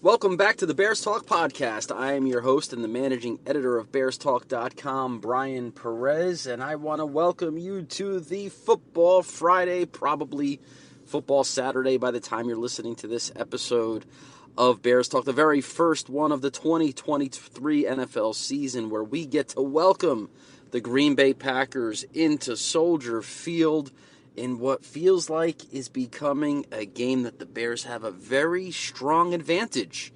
Welcome back to the Bears Talk podcast. I am your host and the managing editor of BearsTalk.com, Bryan Perez, and I want to welcome you to the Football Friday, probably Football Saturday by the time you're listening to this episode of Bears Talk, the very first one of the 2023 NFL season, where we get to welcome the Green Bay Packers into Soldier Field in what feels like is becoming a game that the Bears have a very strong advantage.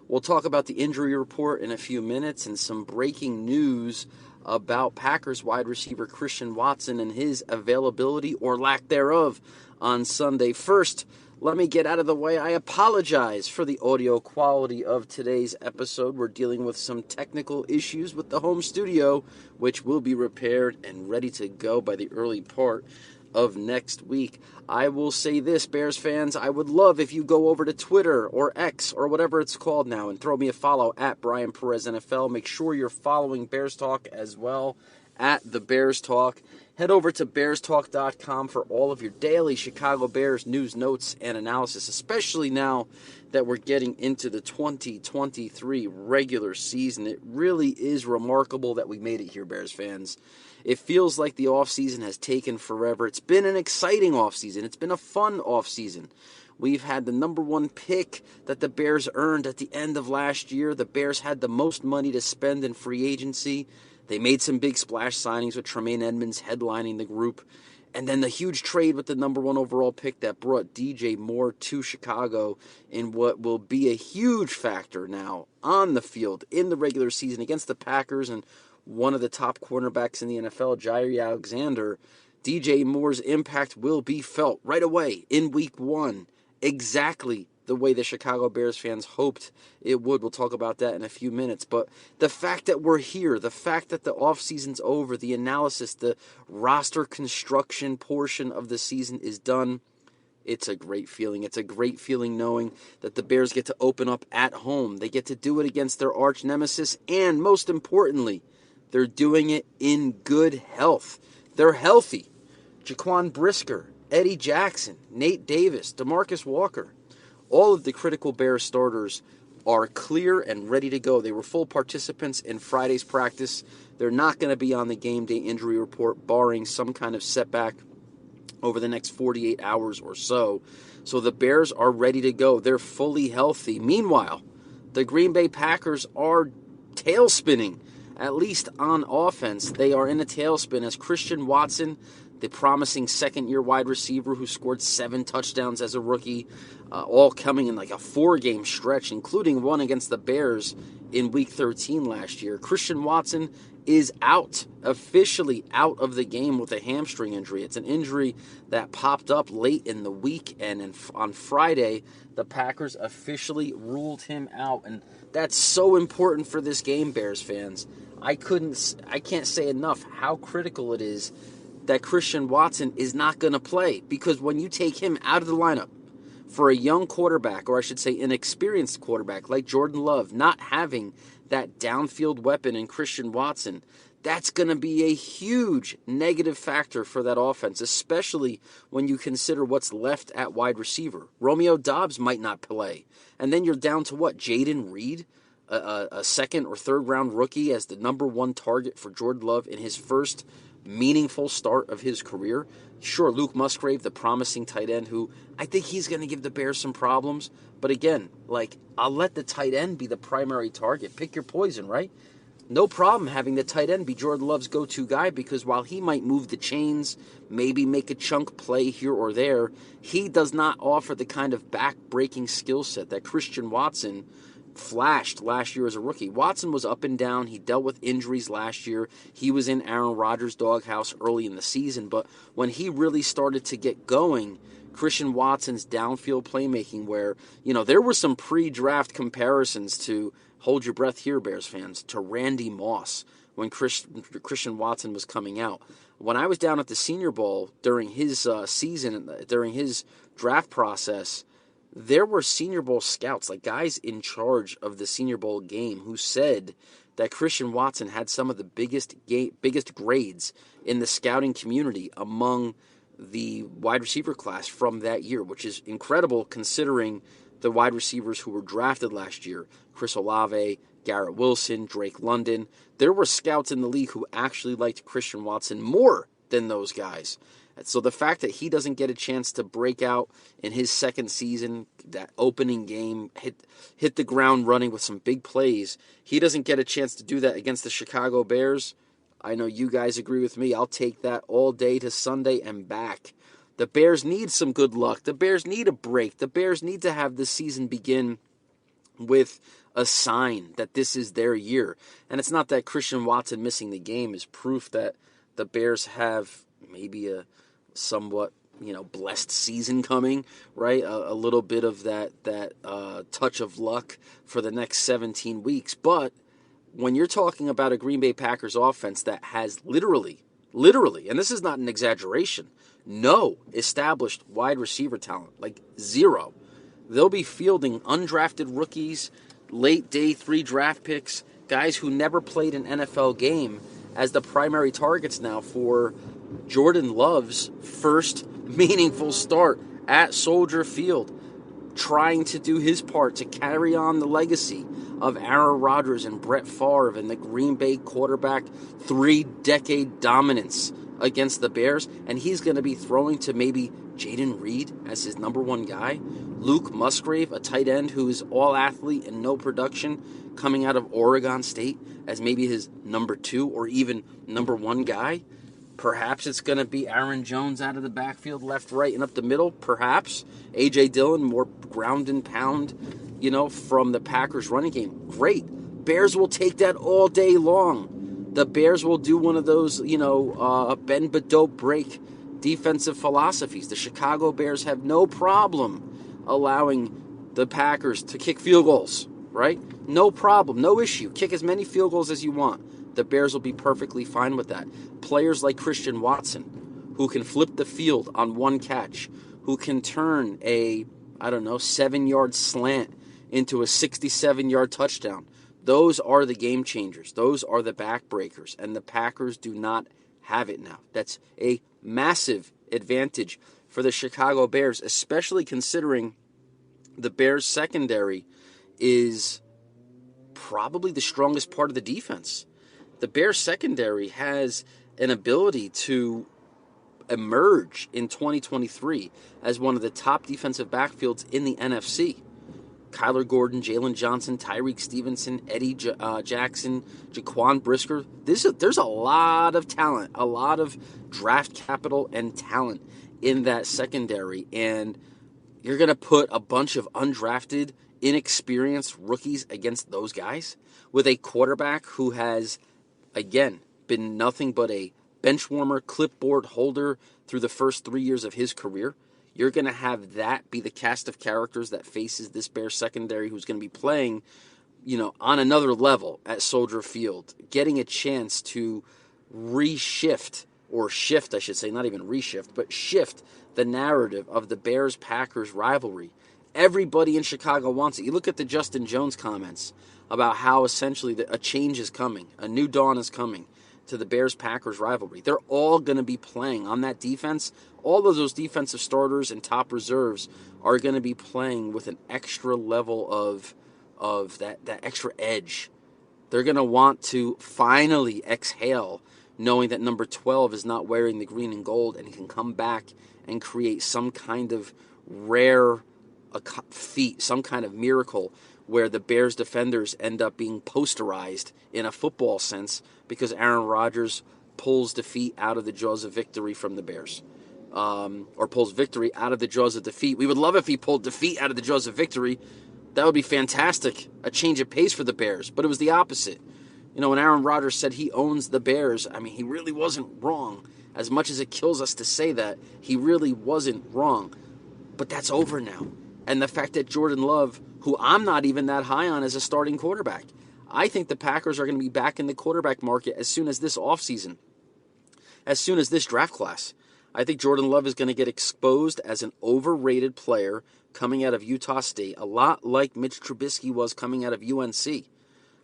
We'll talk about the injury report in a few minutes and some breaking news about Packers wide receiver Christian Watson and his availability or lack thereof on Sunday. First, let me get out of the way. I apologize for the audio quality of today's episode. We're dealing with some technical issues with the home studio, which will be repaired and ready to go by the early part of next week. I will say this, Bears fans, I would love if you go over to Twitter or X or whatever it's called now and throw me a follow at Bryan Perez NFL. Make sure you're following Bears Talk as well at the Bears Talk. Head over to BearsTalk.com for all of your daily Chicago Bears news, notes, and analysis, especially now that we're getting into the 2023 regular season. It really is remarkable that we made it here, Bears fans. It feels like the offseason has taken forever. It's been an exciting offseason. It's been a fun offseason. We've had the number one pick that the Bears earned at the end of last year. The Bears had the most money to spend in free agency. They made some big splash signings with Tremaine Edmonds headlining the group. And then the huge trade with the number one overall pick that brought DJ Moore to Chicago in what will be a huge factor now on the field in the regular season against the Packers and one of the top cornerbacks in the NFL, Jaire Alexander. DJ Moore's impact will be felt right away in week one, exactly the way the Chicago Bears fans hoped it would. We'll talk about that in a few minutes. But the fact that we're here, the fact that the offseason's over, the analysis, the roster construction portion of the season is done, it's a great feeling. It's a great feeling knowing that the Bears get to open up at home. They get to do it against their arch nemesis, and most importantly, they're doing it in good health. They're healthy. Jaquan Brisker, Eddie Jackson, Nate Davis, DeMarcus Walker, all of the critical Bears starters are clear and ready to go. They were full participants in Friday's practice. They're not going to be on the game day injury report, barring some kind of setback over the next 48 hours or so. So the Bears are ready to go. They're fully healthy. Meanwhile, the Green Bay Packers are tail spinning. At least on offense, they are in a tailspin as Christian Watson, the promising second-year wide receiver who scored 7 touchdowns as a rookie, all coming in like a 4-game stretch, including one against the Bears in Week 13 last year. Christian Watson is out, officially out of the game with a hamstring injury. It's an injury that popped up late in the week, and on Friday, the Packers officially ruled him out. And that's so important for this game, Bears fans. I can't say enough how critical it is that Christian Watson is not going to play, because when you take him out of the lineup for a young quarterback, or I should say inexperienced quarterback like Jordan Love, not having that downfield weapon in Christian Watson, that's going to be a huge negative factor for that offense, especially when you consider what's left at wide receiver. Romeo Doubs might not play. And then you're down to what? Jaden Reed, a second or third round rookie as the number one target for Jordan Love in his first meaningful start of his career. Sure, Luke Musgrave, the promising tight end, who I think he's going to give the Bears some problems. But again, I'll let the tight end be the primary target. Pick your poison, right? No problem having the tight end be Jordan Love's go-to guy, because while he might move the chains, maybe make a chunk play here or there, he does not offer the kind of back-breaking skill set that Christian Watson flashed last year as a rookie. Watson was up and down. He dealt with injuries last year. He was in Aaron Rodgers' doghouse early in the season, but when he really started to get going, Christian Watson's downfield playmaking, where, there were some pre-draft comparisons to, hold your breath here, Bears fans, to Randy Moss when Christian Watson was coming out. When I was down at the Senior Bowl during his season, during his draft process, there were Senior Bowl scouts, like guys in charge of the Senior Bowl game, who said that Christian Watson had some of the biggest grades in the scouting community among the wide receiver class from that year, which is incredible considering the wide receivers who were drafted last year, Chris Olave, Garrett Wilson, Drake London. There were scouts in the league who actually liked Christian Watson more than those guys. And so the fact that he doesn't get a chance to break out in his second season, that opening game, hit the ground running with some big plays, he doesn't get a chance to do that against the Chicago Bears. I know you guys agree with me. I'll take that all day to Sunday and back. The Bears need some good luck. The Bears need a break. The Bears need to have this season begin with a sign that this is their year. And it's not that Christian Watson missing the game is proof that the Bears have maybe a somewhat, blessed season coming, right? A little bit of that touch of luck for the next 17 weeks. But when you're talking about a Green Bay Packers offense that has literally, and this is not an exaggeration, no established wide receiver talent, like zero. They'll be fielding undrafted rookies, late day 3 draft picks, guys who never played an NFL game as the primary targets now for Jordan Love's first meaningful start at Soldier Field, trying to do his part to carry on the legacy of Aaron Rodgers and Brett Favre and the Green Bay quarterback 3-decade dominance against the Bears. And he's going to be throwing to maybe Jaden Reed as his number 1 guy, Luke Musgrave, a tight end who is all athlete and no production, coming out of Oregon State as maybe his number 2 or even number 1 guy. Perhaps it's going to be Aaron Jones out of the backfield, left, right, and up the middle. Perhaps A.J. Dillon, more ground and pound, from the Packers running game. Great. Bears will take that all day long. The Bears will do one of those, bend but don't break defensive philosophies. The Chicago Bears have no problem allowing the Packers to kick field goals, right? No problem, no issue. Kick as many field goals as you want. The Bears will be perfectly fine with that. Players like Christian Watson, who can flip the field on one catch, who can turn a, 7-yard slant into a 67-yard touchdown. Those are the game changers. Those are the backbreakers. And the Packers do not have it now. That's a massive advantage for the Chicago Bears, especially considering the Bears' secondary is probably the strongest part of the defense. The Bears secondary has an ability to emerge in 2023 as one of the top defensive backfields in the NFC. Kyler Gordon, Jalen Johnson, Tyreek Stevenson, Eddie Jackson, Jaquan Brisker. There's a lot of talent, a lot of draft capital and talent in that secondary. And you're going to put a bunch of undrafted, inexperienced rookies against those guys with a quarterback who has, again, been nothing but a bench warmer, clipboard holder through the first 3 years of his career. You're going to have that be the cast of characters that faces this Bears secondary, who's going to be playing, on another level at Soldier Field, getting a chance to shift the narrative of the Bears-Packers rivalry. Everybody in Chicago wants it. You look at the Justin Jones comments about how essentially a change is coming, a new dawn is coming to the Bears-Packers rivalry. They're all going to be playing on that defense. All of those defensive starters and top reserves are going to be playing with an extra level of that extra edge. They're going to want to finally exhale, knowing that number 12 is not wearing the green and gold, and he can come back and create some kind of rare feat, some kind of miracle where the Bears defenders end up being posterized in a football sense because Aaron Rodgers pulls defeat out of the jaws of victory from the Bears. Or pulls victory out of the jaws of defeat. We would love if he pulled defeat out of the jaws of victory. That would be fantastic. A change of pace for the Bears. But it was the opposite. When Aaron Rodgers said he owns the Bears, he really wasn't wrong. As much as it kills us to say that, he really wasn't wrong. But that's over now. And the fact that Jordan Love, who I'm not even that high on as a starting quarterback, I think the Packers are going to be back in the quarterback market as soon as this offseason, as soon as this draft class. I think Jordan Love is going to get exposed as an overrated player coming out of Utah State, a lot like Mitch Trubisky was coming out of UNC.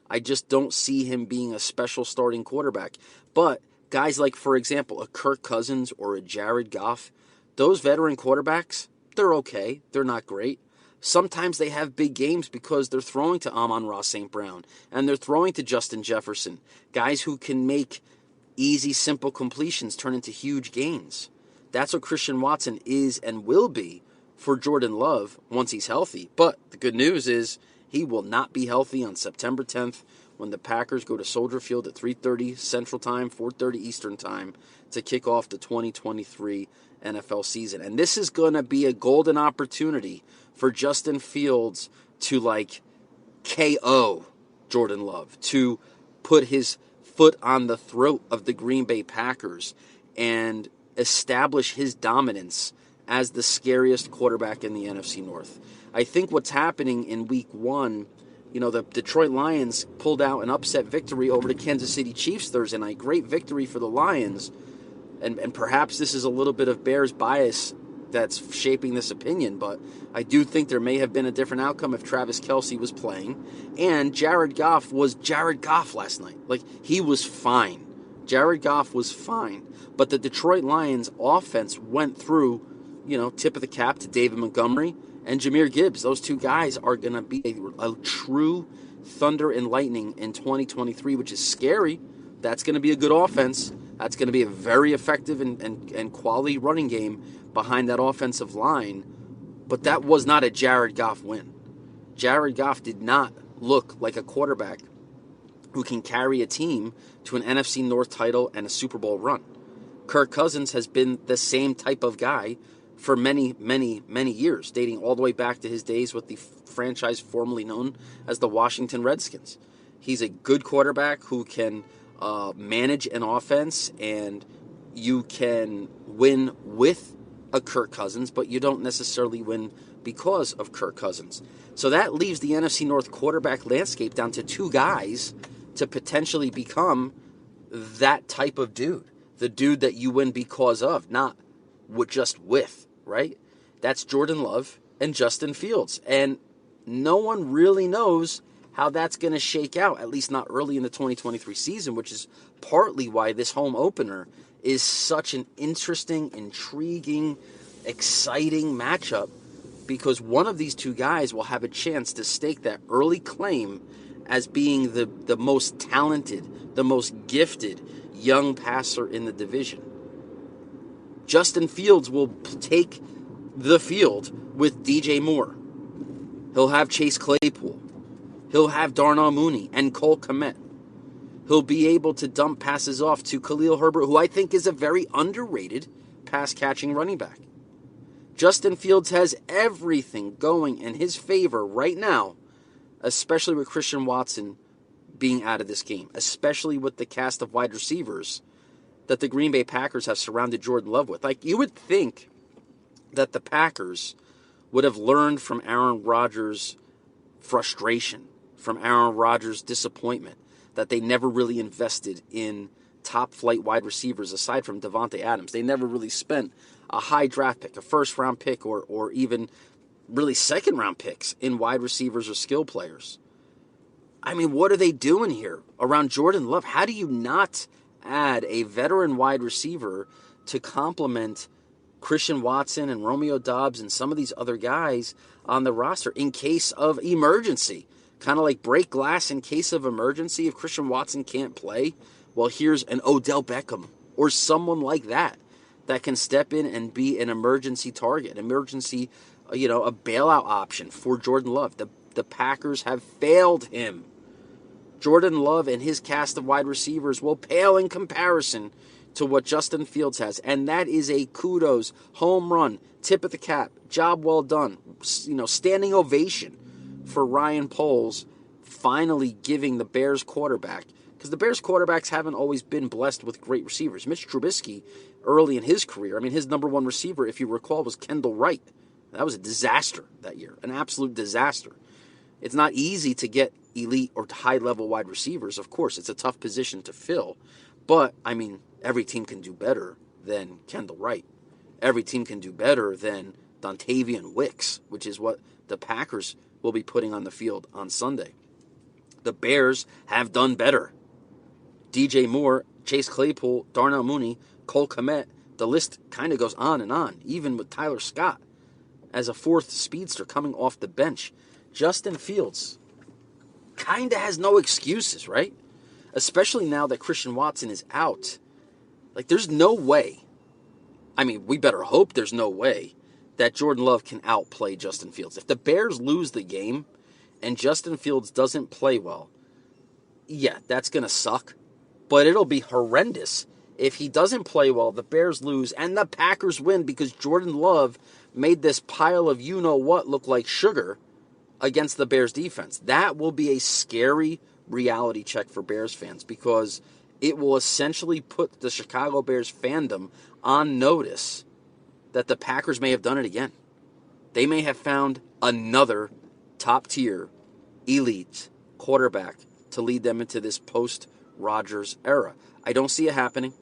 I just don't see him being a special starting quarterback. But guys like, for example, a Kirk Cousins or a Jared Goff, those veteran quarterbacks, they're okay. They're not great. Sometimes they have big games because they're throwing to Amon-Ra St. Brown and they're throwing to Justin Jefferson, guys who can make easy, simple completions turn into huge gains. That's what Christian Watson is and will be for Jordan Love once he's healthy. But the good news is he will not be healthy on September 10th when the Packers go to Soldier Field at 3:30 Central Time, 4:30 Eastern Time to kick off the 2023 NFL season. And this is going to be a golden opportunity for Justin Fields to KO Jordan Love, to put his foot on the throat of the Green Bay Packers and establish his dominance as the scariest quarterback in the NFC North. I think what's happening in week one, the Detroit Lions pulled out an upset victory over the Kansas City Chiefs Thursday night. Great victory for the Lions. And perhaps this is a little bit of Bears bias that's shaping this opinion, but I do think there may have been a different outcome if Travis Kelce was playing. And Jared Goff was Jared Goff last night. He was fine. Jared Goff was fine. But the Detroit Lions offense went through, tip of the cap to David Montgomery and Jahmyr Gibbs. Those two guys are going to be a true thunder and lightning in 2023, which is scary. That's going to be a good offense. That's going to be a very effective and quality running game behind that offensive line. But that was not a Jared Goff win. Jared Goff did not look like a quarterback who can carry a team to an NFC North title and a Super Bowl run. Kirk Cousins has been the same type of guy for many, many, many years, dating all the way back to his days with the franchise formerly known as the Washington Redskins. He's a good quarterback who can manage an offense, and you can win with a Kirk Cousins, but you don't necessarily win because of Kirk Cousins. So that leaves the NFC North quarterback landscape down to two guys to potentially become that type of dude. The dude that you win because of, not just with, right? That's Jordan Love and Justin Fields. And no one really knows how that's going to shake out, at least not early in the 2023 season, which is partly why this home opener is such an interesting, intriguing, exciting matchup, because one of these two guys will have a chance to stake that early claim as being the most talented, the most gifted young passer in the division. Justin Fields will take the field with DJ Moore. He'll have Chase Claypool. He'll have Darnell Mooney and Cole Kmet. He'll be able to dump passes off to Khalil Herbert, who I think is a very underrated pass-catching running back. Justin Fields has everything going in his favor right now, especially with Christian Watson being out of this game, especially with the cast of wide receivers that the Green Bay Packers have surrounded Jordan Love with. You would think that the Packers would have learned from Aaron Rodgers' frustration, from Aaron Rodgers' disappointment, that they never really invested in top-flight wide receivers aside from Davante Adams. They never really spent a high draft pick, a first-round pick, or even really second-round picks in wide receivers or skill players. I mean, what are they doing here around Jordan Love? How do you not add a veteran wide receiver to complement Christian Watson and Romeo Doubs and some of these other guys on the roster in case of emergency? Kind of like break glass in case of emergency. If Christian Watson can't play, well, here's an Odell Beckham or someone like that can step in and be an emergency target, emergency, a bailout option for Jordan Love. The Packers have failed him. Jordan Love and his cast of wide receivers will pale in comparison to what Justin Fields has, and that is a kudos, home run, tip of the cap, job well done, standing ovation for Ryan Poles finally giving the Bears quarterback, because the Bears quarterbacks haven't always been blessed with great receivers. Mitch Trubisky, early in his career, his number one receiver, if you recall, was Kendall Wright. That was a disaster that year, an absolute disaster. It's not easy to get elite or high-level wide receivers. Of course, it's a tough position to fill. But, every team can do better than Kendall Wright. Every team can do better than Dontavian Wicks, which is what the Packers will be putting on the field on Sunday. The Bears have done better. DJ Moore, Chase Claypool, Darnell Mooney, Cole Kmet, the list kind of goes on and on, even with Tyler Scott. as a fourth speedster coming off the bench. Justin Fields kind of has no excuses, right? Especially now that Christian Watson is out. Like, there's no way. I mean, we better hope there's no way that Jordan Love can outplay Justin Fields. If the Bears lose the game and Justin Fields doesn't play well, yeah, that's going to suck. But it'll be horrendous if he doesn't play well, the Bears lose, and the Packers win because Jordan Love made this pile of you-know-what look like sugar against the Bears defense. That will be a scary reality check for Bears fans because it will essentially put the Chicago Bears fandom on notice that the Packers may have done it again. They may have found another top-tier, elite quarterback to lead them into this post-Rodgers era. I don't see it happening.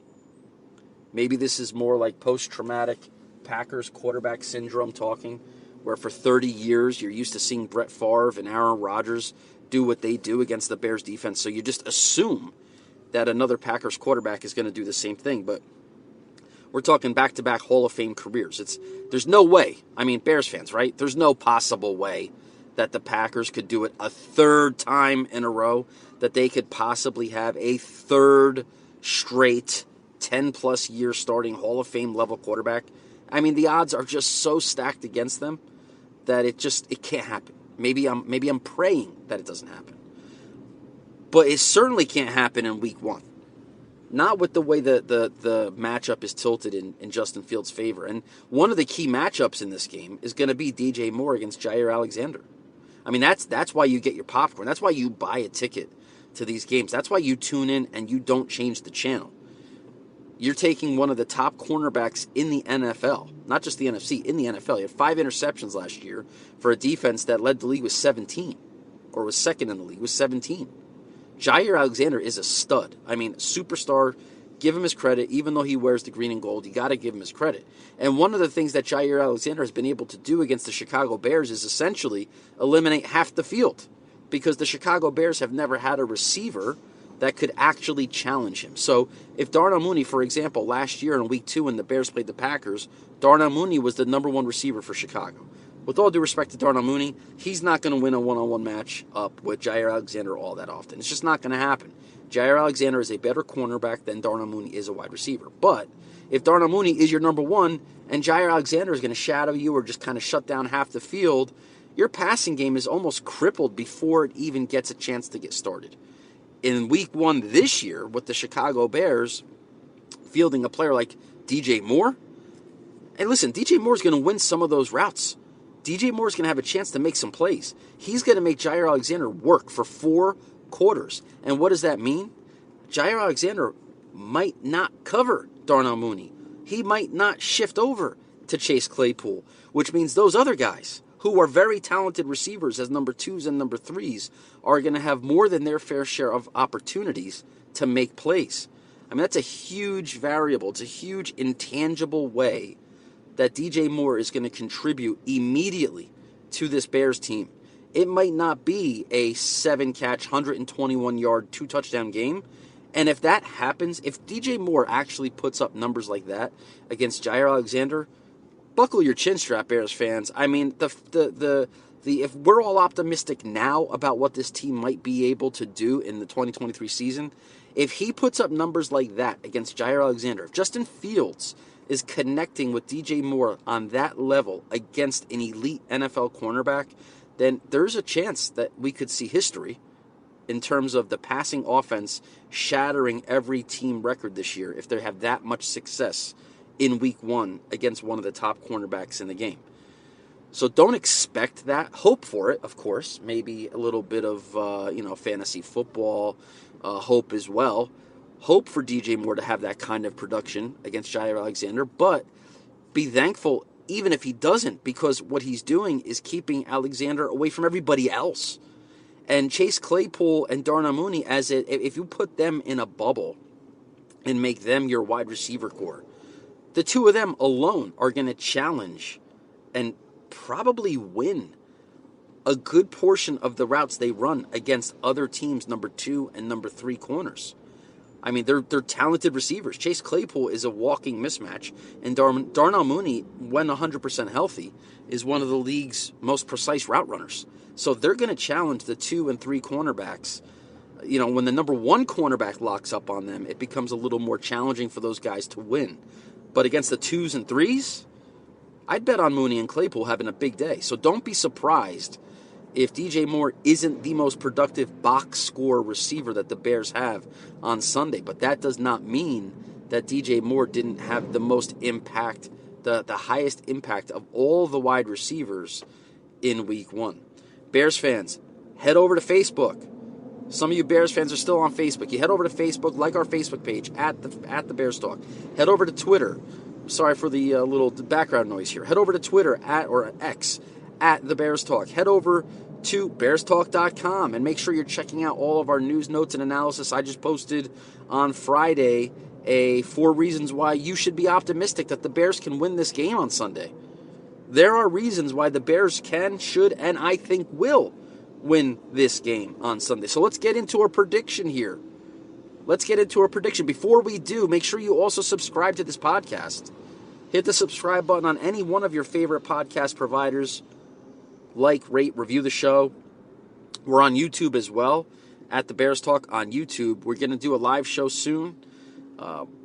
Maybe this is more like post-traumatic Packers quarterback syndrome talking, where for 30 years you're used to seeing Brett Favre and Aaron Rodgers do what they do against the Bears defense. So you just assume that another Packers quarterback is going to do the same thing. But we're talking back-to-back Hall of Fame careers. There's no way. I mean, Bears fans, right? There's no possible way that the Packers could do it a third time in a row, that they could possibly have a third straight 10-plus year starting Hall of Fame level quarterback. I mean, the odds are just so stacked against them that it can't happen. Maybe I'm praying that it doesn't happen. But it certainly can't happen in week one. Not with the way the matchup is tilted in Justin Fields' favor. And one of the key matchups in this game is going to be DJ Moore against Jaire Alexander. I mean, that's why you get your popcorn. That's why you buy a ticket to these games. That's why you tune in and you don't change the channel. You're taking one of the top cornerbacks in the NFL, not just the NFC, in the NFL. He had 5 interceptions last year for a defense that led the league with 17, or was second in the league with 17. Jaire Alexander is a stud. I mean, superstar. Give him his credit. Even though he wears the green and gold, you got to give him his credit. And one of the things that Jaire Alexander has been able to do against the Chicago Bears is essentially eliminate half the field, because the Chicago Bears have never had a receiver that could actually challenge him. So if Darnell Mooney, for example, last year in week 2 when the Bears played the Packers, Darnell Mooney was the number 1 receiver for Chicago. With all due respect to Darnell Mooney, he's not going to win a one-on-one match up with Jaire Alexander all that often. It's just not going to happen. Jaire Alexander is a better cornerback than Darnell Mooney is a wide receiver. But if Darnell Mooney is your number 1 and Jaire Alexander is going to shadow you or just kind of shut down half the field, your passing game is almost crippled before it even gets a chance to get started. In week 1 this year, with the Chicago Bears fielding a player like DJ Moore, and listen, DJ Moore's going to win some of those routes. DJ Moore's going to have a chance to make some plays. He's going to make Jaire Alexander work for 4 quarters. And what does that mean? Jaire Alexander might not cover Darnell Mooney. He might not shift over to Chase Claypool, which means those other guys who are very talented receivers as number 2s and number 3s are going to have more than their fair share of opportunities to make plays. I mean, that's a huge variable. It's a huge intangible way that DJ Moore is going to contribute immediately to this Bears team. It might not be a 7-catch, 121-yard, 2-touchdown game. And if that happens, if DJ Moore actually puts up numbers like that against Jaire Alexander, buckle your chin strap, Bears fans. I mean, if we're all optimistic now about what this team might be able to do in the 2023 season, if he puts up numbers like that against Jaire Alexander, if Justin Fields is connecting with DJ Moore on that level against an elite NFL cornerback, then there's a chance that we could see history in terms of the passing offense shattering every team record this year if they have that much success in week 1 against one of the top cornerbacks in the game. So don't expect that. Hope for it, of course. Maybe a little bit of fantasy football hope as well. Hope for DJ Moore to have that kind of production against Jaire Alexander, but be thankful even if he doesn't, because what he's doing is keeping Alexander away from everybody else. And Chase Claypool and Darnell Mooney, if you put them in a bubble and make them your wide receiver core, the 2 of them alone are going to challenge and probably win a good portion of the routes they run against other teams' number 2 and number 3 corners. I mean, they're talented receivers. Chase Claypool is a walking mismatch, and Darnell Mooney, when 100% healthy, is one of the league's most precise route runners. So they're going to challenge the 2 and 3 cornerbacks. You know, when the number 1 cornerback locks up on them, it becomes a little more challenging for those guys to win. But against the 2s and 3s, I'd bet on Mooney and Claypool having a big day. So don't be surprised if DJ Moore isn't the most productive box score receiver that the Bears have on Sunday. But that does not mean that DJ Moore didn't have the most impact, the highest impact of all the wide receivers in Week 1. Bears fans, head over to Facebook. Some of you Bears fans are still on Facebook. You head over to Facebook, like our Facebook page, at the Bears Talk. Head over to Twitter. Sorry for the little background noise here. Head over to Twitter, or X, at the Bears Talk. Head over to bearstalk.com and make sure you're checking out all of our news, notes, and analysis. I just posted on Friday 4 reasons why you should be optimistic that the Bears can win this game on Sunday. There are reasons why the Bears can, should, and I think will win this game on Sunday. So let's get into our prediction here. Before we do, make sure you also subscribe to this podcast. Hit the subscribe button on any one of your favorite podcast providers. Like, rate, review the show. We're on YouTube as well, at the Bears Talk on YouTube. We're going to do a live show soon.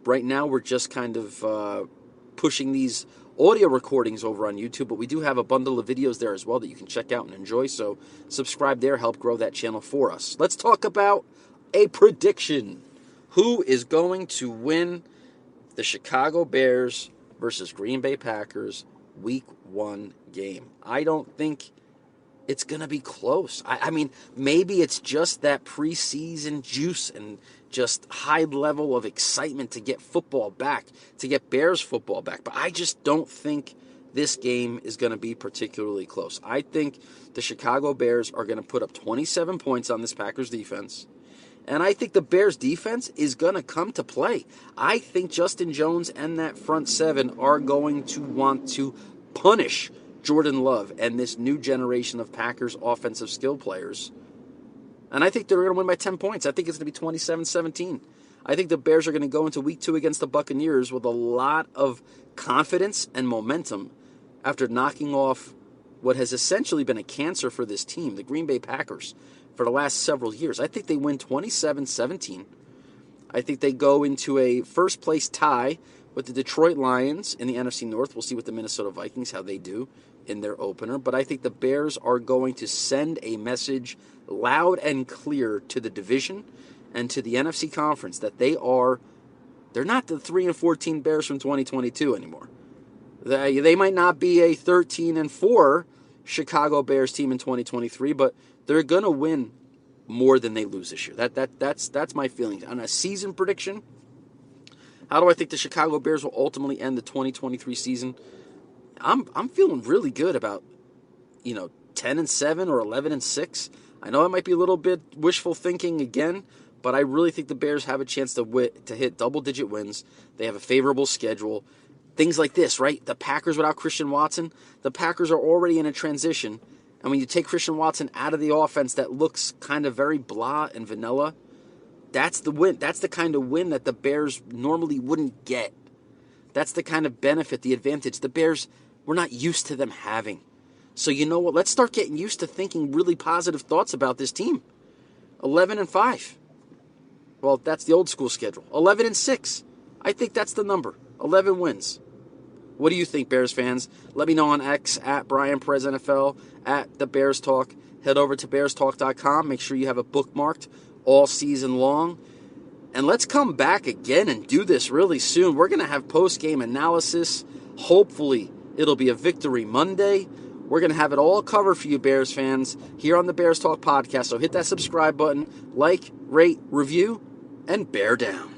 Right now, we're just kind of pushing these audio recordings over on YouTube, but we do have a bundle of videos there as well that you can check out and enjoy, so subscribe there, help grow that channel for us. Let's talk about a prediction. Who is going to win the Chicago Bears versus Green Bay Packers Week 1 game? I don't think it's going to be close. I mean, maybe it's just that preseason juice and just high level of excitement to get football back, to get Bears football back. But I just don't think this game is going to be particularly close. I think the Chicago Bears are going to put up 27 points on this Packers defense. And I think the Bears defense is going to come to play. I think Justin Jones and that front 7 are going to want to punish Jordan Love and this new generation of Packers offensive skill players. And I think they're going to win by 10 points. I think it's going to be 27-17. I think the Bears are going to go into Week 2 against the Buccaneers with a lot of confidence and momentum after knocking off what has essentially been a cancer for this team, the Green Bay Packers, for the last several years. I think they win 27-17. I think they go into a first-place tie with the Detroit Lions in the NFC North. We'll see with the Minnesota Vikings how they do in their opener. But I think the Bears are going to send a message loud and clear to the division and to the NFC Conference that they're not the 3-14 Bears from 2022 anymore. They might not be a 13-4 Chicago Bears team in 2023, but they're going to win more than they lose this year. That's my feeling. On a season prediction, how do I think the Chicago Bears will ultimately end the 2023 season? I'm feeling really good about 10-7 or 11-6. I know it might be a little bit wishful thinking again, but I really think the Bears have a chance to hit double-digit wins. They have a favorable schedule. Things like this, right? The Packers without Christian Watson, the Packers are already in a transition. And when you take Christian Watson out of the offense that looks kind of very blah and vanilla, that's the win. That's the kind of win that the Bears normally wouldn't get. That's the kind of benefit, the advantage. The Bears, we're not used to them having. So you know what? Let's start getting used to thinking really positive thoughts about this team. 11-5. Well, that's the old school schedule. 11-6. I think that's the number. 11 wins. What do you think, Bears fans? Let me know on X, at Bryan Perez NFL, at the Bears Talk. Head over to bearstalk.com. Make sure you have it bookmarked all season long. And let's come back again and do this really soon. We're going to have post-game analysis. Hopefully, it'll be a Victory Monday. We're going to have it all covered for you, Bears fans, here on the Bears Talk podcast. So hit that subscribe button, like, rate, review, and bear down.